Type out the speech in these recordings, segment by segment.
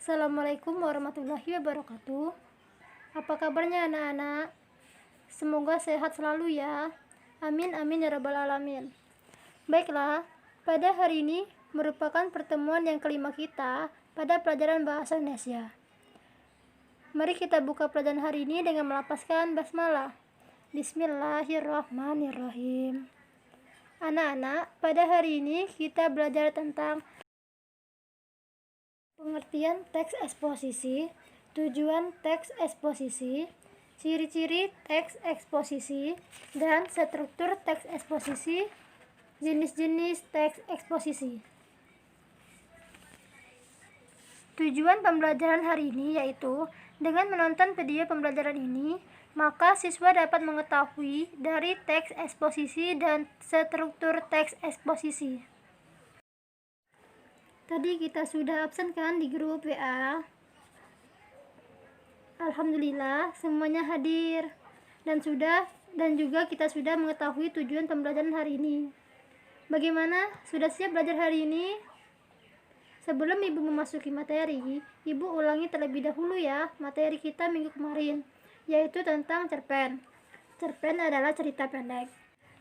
Assalamualaikum warahmatullahi wabarakatuh. Apa kabarnya anak-anak? Semoga sehat selalu ya. Amin amin ya rabbal alamin. Baiklah, pada hari ini merupakan pertemuan yang kelima kita pada pelajaran bahasa Indonesia. Mari kita buka pelajaran hari ini dengan melafazkan basmalah. Bismillahirrahmanirrahim. Anak-anak, pada hari ini kita belajar tentang pengertian teks eksposisi, tujuan teks eksposisi, ciri-ciri teks eksposisi, dan struktur teks eksposisi, jenis-jenis teks eksposisi. Tujuan pembelajaran hari ini yaitu dengan menonton video pembelajaran ini, maka siswa dapat mengetahui dari teks eksposisi dan struktur teks eksposisi. Tadi kita sudah absen kan di grup WA. Alhamdulillah semuanya hadir dan juga kita sudah mengetahui tujuan pembelajaran hari ini. Bagaimana? Sudah siap belajar hari ini? Sebelum Ibu memasuki materi, Ibu ulangi terlebih dahulu ya materi kita minggu kemarin, yaitu tentang cerpen. Cerpen adalah cerita pendek.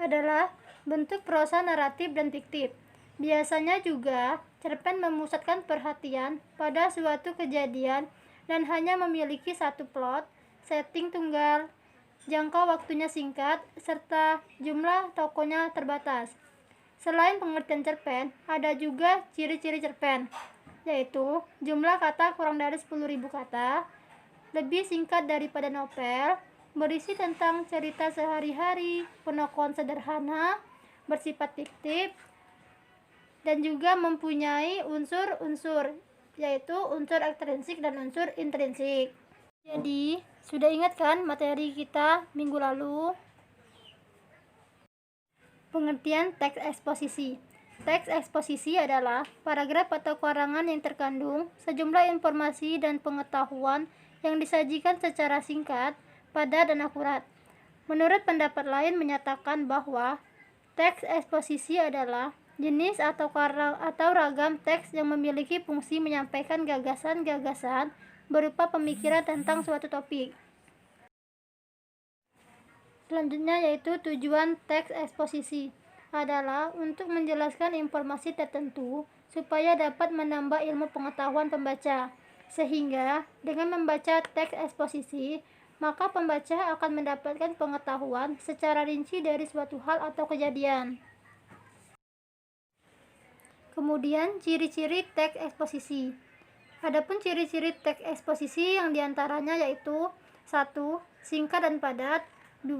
Adalah bentuk prosa naratif dan fiktif. Biasanya juga cerpen memusatkan perhatian pada suatu kejadian dan hanya memiliki satu plot, setting tunggal, jangka waktunya singkat, serta jumlah tokohnya terbatas. Selain pengertian cerpen, ada juga ciri-ciri cerpen, yaitu jumlah kata kurang dari 10.000 kata, lebih singkat daripada novel, berisi tentang cerita sehari-hari, penokohan sederhana, bersifat fiktif, dan juga mempunyai unsur-unsur, yaitu unsur ekstrinsik dan unsur intrinsik. Jadi, sudah ingat kan materi kita minggu lalu? Pengertian teks eksposisi. Teks eksposisi adalah paragraf atau karangan yang terkandung sejumlah informasi dan pengetahuan yang disajikan secara singkat, padat, dan akurat. Menurut pendapat lain menyatakan bahwa teks eksposisi adalah jenis atau ragam teks yang memiliki fungsi menyampaikan gagasan-gagasan berupa pemikiran tentang suatu topik. Selanjutnya yaitu tujuan teks eksposisi adalah untuk menjelaskan informasi tertentu supaya dapat menambah ilmu pengetahuan pembaca, sehingga dengan membaca teks eksposisi maka pembaca akan mendapatkan pengetahuan secara rinci dari suatu hal atau kejadian. Kemudian ciri-ciri teks eksposisi. Adapun ciri-ciri teks eksposisi yang diantaranya yaitu 1. Singkat dan padat. 2.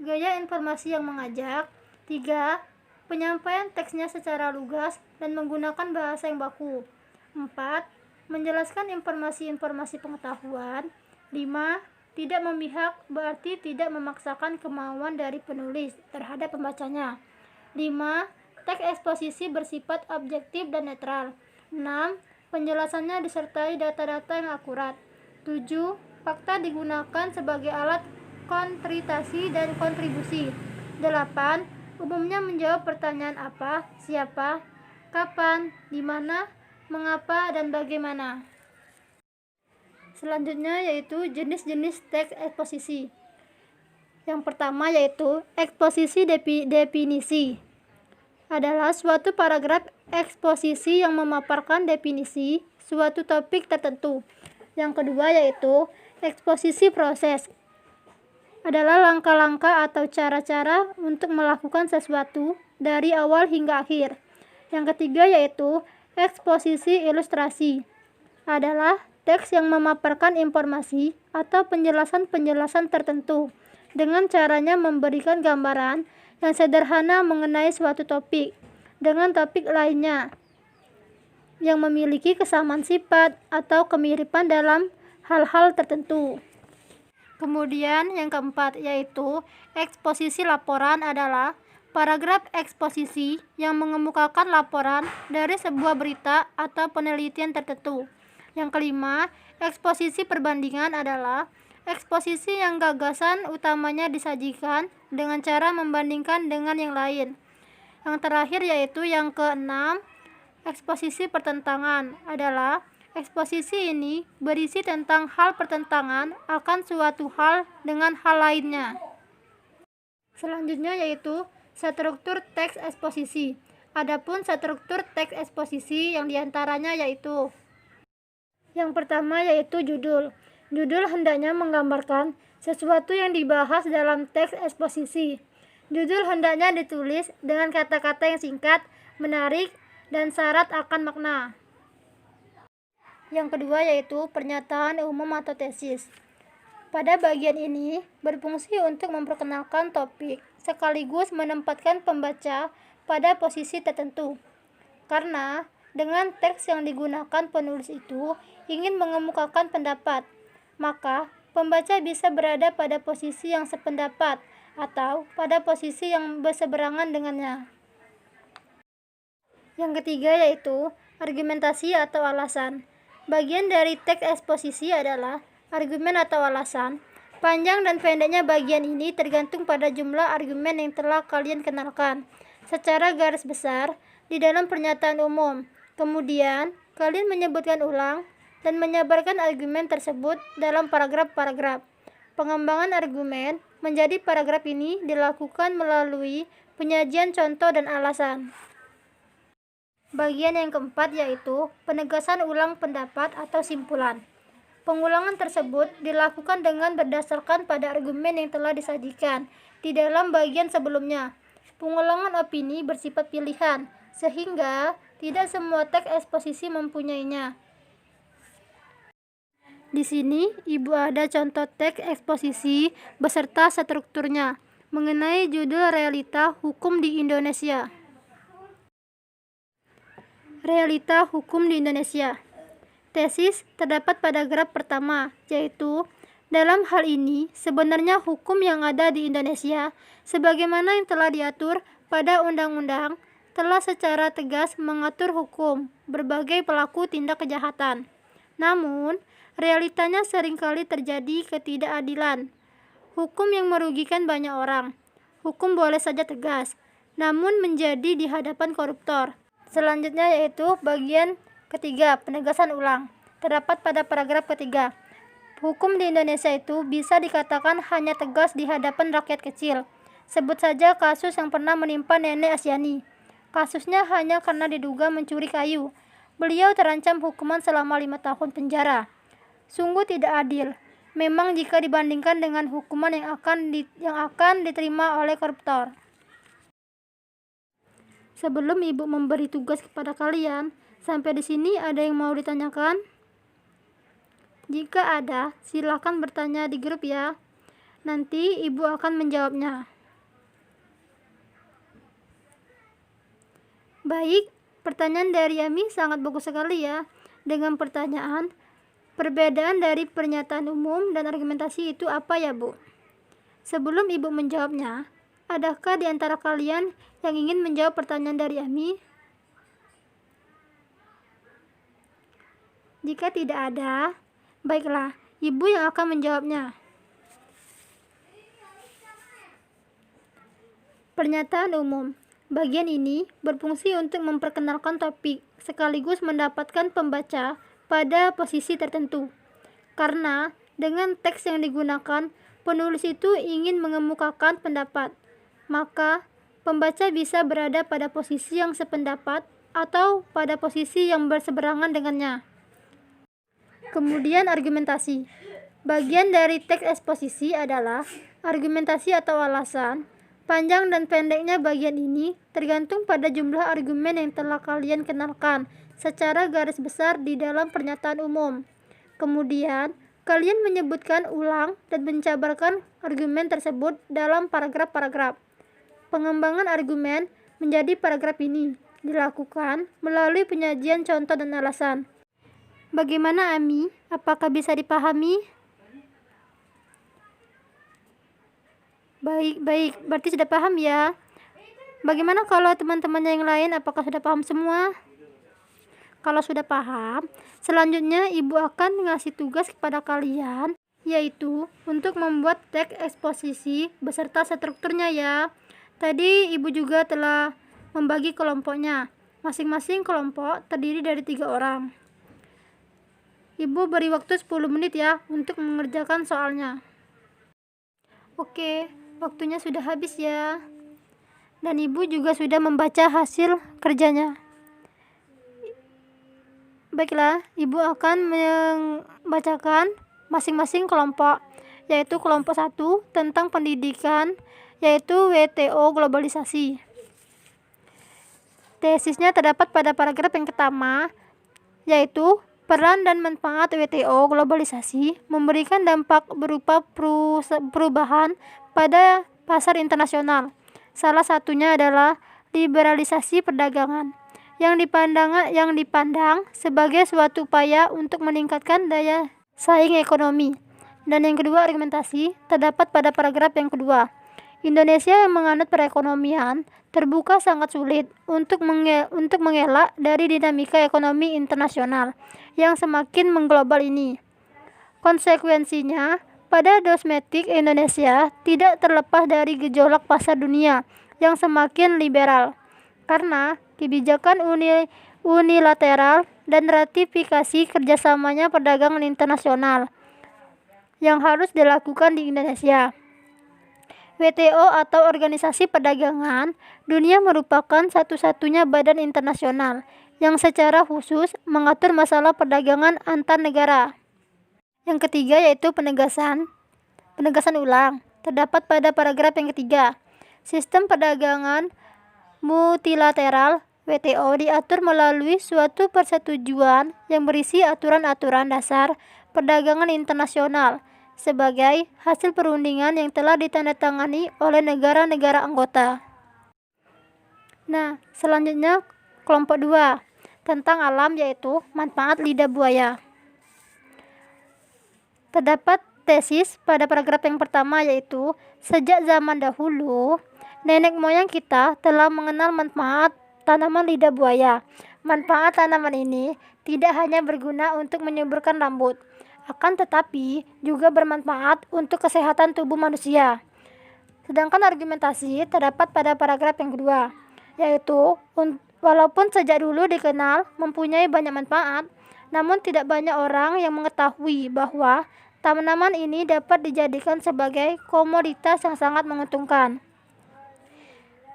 Gaya informasi yang mengajak. 3. Penyampaian teksnya secara lugas dan menggunakan bahasa yang baku. 4. Menjelaskan informasi-informasi pengetahuan. 5. Tidak memihak, berarti tidak memaksakan kemauan dari penulis terhadap pembacanya. 5. Teks eksposisi bersifat objektif dan netral. 6. Penjelasannya disertai data-data yang akurat. 7. Fakta digunakan sebagai alat kontritasi dan kontribusi. 8. Umumnya menjawab pertanyaan apa, siapa, kapan, di mana, mengapa, dan bagaimana. Selanjutnya yaitu jenis-jenis teks eksposisi. Yang pertama yaitu eksposisi definisi. Adalah suatu paragraf eksposisi yang memaparkan definisi suatu topik tertentu. Yang kedua yaitu eksposisi proses. Adalah langkah-langkah atau cara-cara untuk melakukan sesuatu dari awal hingga akhir. Yang ketiga yaitu eksposisi ilustrasi. Adalah teks yang memaparkan informasi atau penjelasan-penjelasan tertentu dengan caranya memberikan gambaran yang sederhana mengenai suatu topik dengan topik lainnya yang memiliki kesamaan sifat atau kemiripan dalam hal-hal tertentu. Kemudian yang keempat yaitu eksposisi laporan adalah paragraf eksposisi yang mengemukakan laporan dari sebuah berita atau penelitian tertentu. Yang kelima, eksposisi perbandingan adalah eksposisi yang gagasan utamanya disajikan dengan cara membandingkan dengan yang lain. Yang terakhir yaitu yang keenam, eksposisi pertentangan adalah Eksposisi ini berisi tentang hal pertentangan akan suatu hal dengan hal lainnya. Selanjutnya yaitu struktur teks eksposisi. Adapun struktur teks eksposisi yang diantaranya yaitu yang pertama yaitu judul. Judul hendaknya menggambarkan sesuatu yang dibahas dalam teks eksposisi. Judul hendaknya ditulis dengan kata-kata yang singkat, menarik, dan syarat akan makna. Yang kedua yaitu pernyataan umum atau tesis. Pada bagian ini berfungsi untuk memperkenalkan topik sekaligus menempatkan pembaca pada posisi tertentu. Karena dengan teks yang digunakan penulis itu ingin mengemukakan pendapat, maka pembaca bisa berada pada posisi yang sependapat atau pada posisi yang berseberangan dengannya. Yang ketiga yaitu argumentasi atau alasan. Bagian dari teks eksposisi adalah argumen atau alasan. Panjang dan pendeknya bagian ini tergantung pada jumlah argumen yang telah kalian kenalkan secara garis besar di dalam pernyataan umum. Kemudian, kalian menyebutkan ulang dan menyebarkan argumen tersebut dalam paragraf-paragraf. Pengembangan argumen menjadi paragraf ini dilakukan melalui penyajian contoh dan alasan. Bagian yang keempat yaitu penegasan ulang pendapat atau simpulan. Pengulangan tersebut dilakukan dengan berdasarkan pada argumen yang telah disajikan di dalam bagian sebelumnya. Pengulangan opini bersifat pilihan, sehingga tidak semua teks eksposisi mempunyainya. Di sini, Ibu ada contoh teks eksposisi beserta strukturnya mengenai judul Realita Hukum di Indonesia. Realita Hukum di Indonesia. Tesis terdapat pada graf pertama, yaitu dalam hal ini sebenarnya hukum yang ada di Indonesia sebagaimana yang telah diatur pada undang-undang telah secara tegas mengatur hukum berbagai pelaku tindak kejahatan. Namun, realitanya seringkali terjadi ketidakadilan. Hukum yang merugikan banyak orang. Hukum boleh saja tegas, namun menjadi di hadapan koruptor. Selanjutnya yaitu bagian ketiga, penegasan ulang. Terdapat pada paragraf ketiga. Hukum di Indonesia itu bisa dikatakan hanya tegas di hadapan rakyat kecil. Sebut saja kasus yang pernah menimpa Nenek Asyani. Kasusnya hanya karena diduga mencuri kayu. Beliau terancam hukuman selama 5 tahun penjara. Sungguh tidak adil. Memang jika dibandingkan dengan hukuman yang akan diterima oleh koruptor. Sebelum Ibu memberi tugas kepada kalian, sampai di sini ada yang mau ditanyakan? Jika ada, silakan bertanya di grup ya. Nanti Ibu akan menjawabnya. Baik, pertanyaan dari Ami sangat bagus sekali ya. Dengan pertanyaan, perbedaan dari pernyataan umum dan argumentasi itu apa ya, Bu? Sebelum Ibu menjawabnya, adakah di antara kalian yang ingin menjawab pertanyaan dari Ami? Jika tidak ada, baiklah, Ibu yang akan menjawabnya. Pernyataan umum. Bagian ini berfungsi untuk memperkenalkan topik sekaligus mendapatkan pembaca pada posisi tertentu. Karena dengan teks yang digunakan, penulis itu ingin mengemukakan pendapat, maka pembaca bisa berada pada posisi yang sependapat atau pada posisi yang berseberangan dengannya. Kemudian argumentasi. Bagian dari teks eksposisi adalah argumentasi atau alasan. Panjang dan pendeknya bagian ini tergantung pada jumlah argumen yang telah kalian kenalkan secara garis besar di dalam pernyataan umum. Kemudian, kalian menyebutkan ulang dan menjabarkan argumen tersebut dalam paragraf-paragraf. Pengembangan argumen menjadi paragraf ini dilakukan melalui penyajian contoh dan alasan. Bagaimana, Ami? Apakah bisa dipahami? Baik, berarti sudah paham ya. Bagaimana kalau teman-temannya yang lain, apakah sudah paham semua? Kalau sudah paham, selanjutnya Ibu akan ngasih tugas kepada kalian, yaitu untuk membuat teks eksposisi beserta strukturnya ya. Tadi Ibu juga telah membagi kelompoknya. Masing-masing kelompok terdiri dari 3 orang. Ibu beri waktu 10 menit ya untuk mengerjakan soalnya. Oke, waktunya sudah habis ya. Dan Ibu juga sudah membaca hasil kerjanya. Baiklah, Ibu akan membacakan masing-masing kelompok, yaitu kelompok 1 tentang pendidikan, yaitu WTO globalisasi. Tesisnya terdapat pada paragraf yang pertama, yaitu peran dan manfaat WTO globalisasi memberikan dampak berupa perubahan pada pasar internasional. Salah satunya adalah liberalisasi perdagangan yang dipandang sebagai suatu upaya untuk meningkatkan daya saing ekonomi. Dan yang kedua, argumentasi terdapat pada paragraf yang kedua. Indonesia yang menganut perekonomian terbuka sangat sulit untuk mengelak dari dinamika ekonomi internasional yang semakin mengglobal ini. Konsekuensinya, pada domestik Indonesia tidak terlepas dari gejolak pasar dunia yang semakin liberal karena kebijakan unilateral dan ratifikasi kerjasamanya perdagangan internasional yang harus dilakukan di Indonesia. WTO atau Organisasi Perdagangan Dunia merupakan satu-satunya badan internasional yang secara khusus mengatur masalah perdagangan antar negara. Yang ketiga yaitu penegasan ulang terdapat pada paragraf yang ketiga. Sistem perdagangan multilateral WTO diatur melalui suatu persetujuan yang berisi aturan-aturan dasar perdagangan internasional sebagai hasil perundingan yang telah ditandatangani oleh negara-negara anggota. Nah, selanjutnya kelompok 2 tentang alam, yaitu manfaat lidah buaya. Terdapat tesis pada paragraf yang pertama, yaitu sejak zaman dahulu nenek moyang kita telah mengenal manfaat tanaman lidah buaya. Manfaat tanaman ini tidak hanya berguna untuk menyuburkan rambut, akan tetapi juga bermanfaat untuk kesehatan tubuh manusia. Sedangkan argumentasi terdapat pada paragraf yang kedua, yaitu walaupun sejak dulu dikenal mempunyai banyak manfaat, namun tidak banyak orang yang mengetahui bahwa tanaman ini dapat dijadikan sebagai komoditas yang sangat menguntungkan.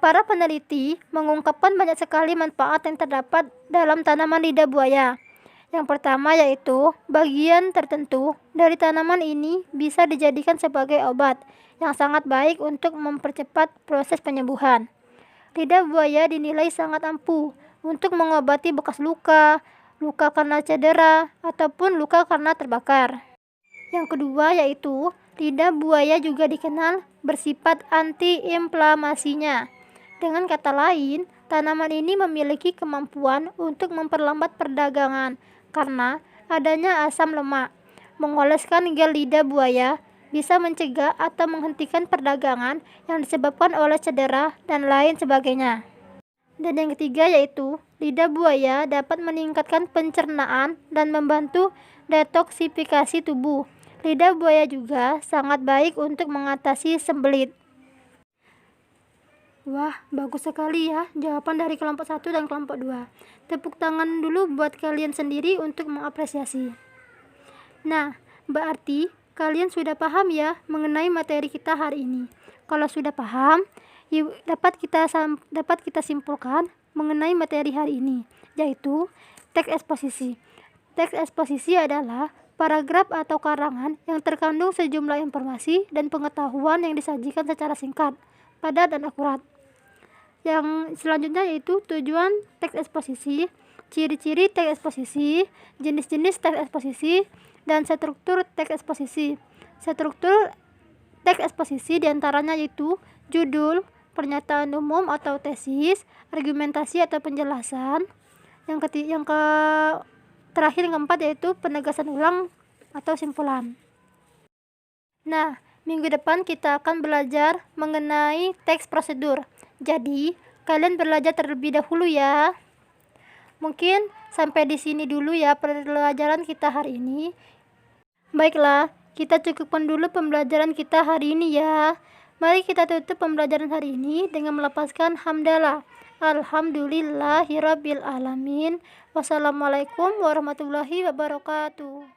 Para peneliti mengungkapkan banyak sekali manfaat yang terdapat dalam tanaman lidah buaya. Yang pertama yaitu bagian tertentu dari tanaman ini bisa dijadikan sebagai obat yang sangat baik untuk mempercepat proses penyembuhan. Lidah buaya dinilai sangat ampuh untuk mengobati bekas luka karena cedera, ataupun luka karena terbakar. Yang kedua yaitu lidah buaya juga dikenal bersifat anti-inflamasinya. Dengan kata lain, tanaman ini memiliki kemampuan untuk memperlambat perdagangan karena adanya asam lemak. Mengoleskan gel lidah buaya bisa mencegah atau menghentikan perdagangan yang disebabkan oleh cedera dan lain sebagainya. Dan yang ketiga yaitu lidah buaya dapat meningkatkan pencernaan dan membantu detoksifikasi tubuh. Lidah buaya juga sangat baik untuk mengatasi sembelit. Wah, bagus sekali ya jawaban dari kelompok 1 dan kelompok 2. Tepuk tangan dulu buat kalian sendiri untuk mengapresiasi. Nah, berarti kalian sudah paham ya mengenai materi kita hari ini. Kalau sudah paham, dapat kita simpulkan mengenai materi hari ini, yaitu teks eksposisi. Teks eksposisi adalah paragraf atau karangan yang terkandung sejumlah informasi dan pengetahuan yang disajikan secara singkat, padat, dan akurat. Yang selanjutnya yaitu tujuan teks eksposisi, ciri-ciri teks eksposisi, jenis-jenis teks eksposisi, dan struktur teks eksposisi. Struktur teks eksposisi diantaranya yaitu judul, pernyataan umum atau tesis, argumentasi atau penjelasan. Terakhir yang keempat yaitu penegasan ulang atau simpulan. Nah, minggu depan kita akan belajar mengenai teks prosedur. Jadi, kalian belajar terlebih dahulu ya. Mungkin sampai di sini dulu ya pelajaran kita hari ini. Baiklah, kita cukupkan dulu pembelajaran kita hari ini ya. Mari kita tutup pembelajaran hari ini dengan melepaskan hamdalah. Alhamdulillahirabbil alamin. Wassalamualaikum warahmatullahi wabarakatuh.